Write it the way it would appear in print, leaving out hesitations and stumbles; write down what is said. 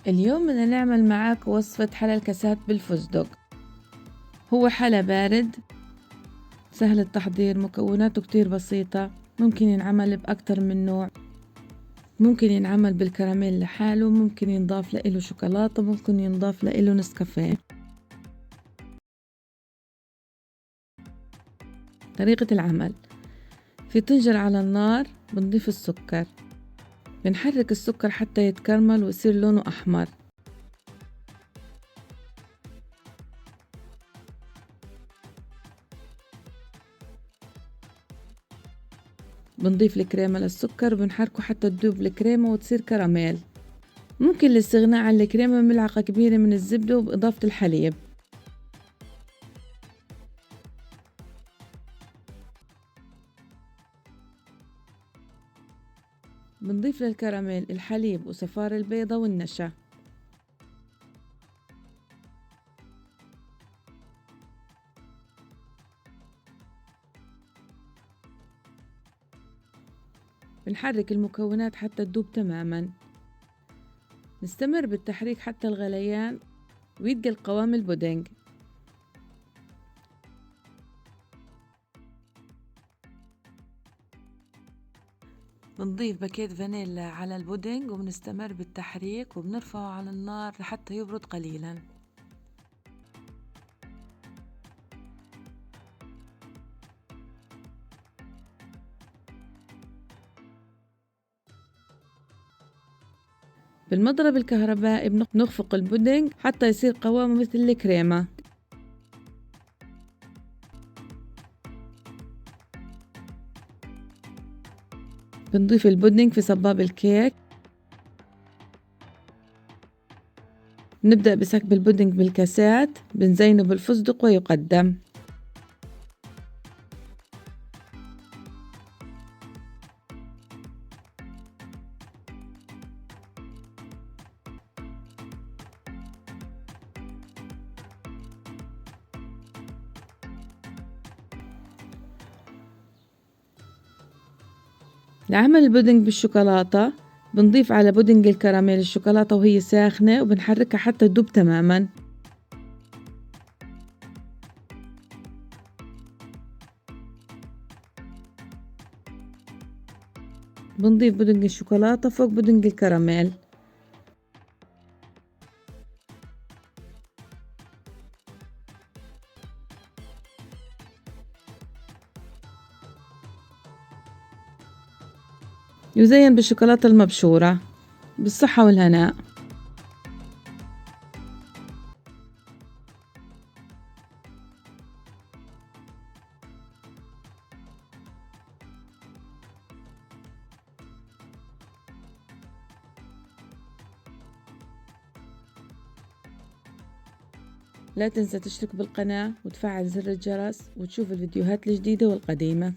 اليوم بدنا نعمل معاك وصفة حلا الكاسات بالفستق. هو حلا بارد سهل التحضير، مكوناته كتير بسيطة، ممكن ينعمل بأكتر من نوع، ممكن ينعمل بالكراميل لحاله، ممكن ينضاف له شوكولاتة، ممكن ينضاف له نسكافيه. طريقة العمل: في طنجرة على النار بنضيف السكر، بنحرك السكر حتى يتكرمل ويصير لونه أحمر. بنضيف الكريمة للسكر وبنحركه حتى تذوب الكريمة وتصير كراميل. ممكن الاستغناء عن الكريمة بملعقة كبيرة من الزبدة وبإضافة الحليب. بنضيف للكراميل الحليب وصفار البيضة والنشا. بنحرك المكونات حتى تذوب تماما. نستمر بالتحريك حتى الغليان ويتقل قوام البودنج. بنضيف باكيت فانيلا على البودنج وبنستمر بالتحريك وبنرفعه على النار لحتى يبرد قليلا. بالمضرب الكهربائي بنخفق البودنج حتى يصير قوامه مثل الكريمة. بنضيف البودنج في صباب الكيك. نبدأ بسكب البودنج بالكاسات، بنزينه بالفستق ويقدم. لعمل البودنج بالشوكولاتة بنضيف على بودنج الكراميل الشوكولاتة وهي ساخنة وبنحركها حتى تذوب تماما. بنضيف بودنج الشوكولاتة فوق بودنج الكراميل. يزين بالشوكولاتة المبشورة. بالصحة والهناء. لا تنسى تشترك بالقناة وتفعل زر الجرس وتشوف الفيديوهات الجديدة والقديمة.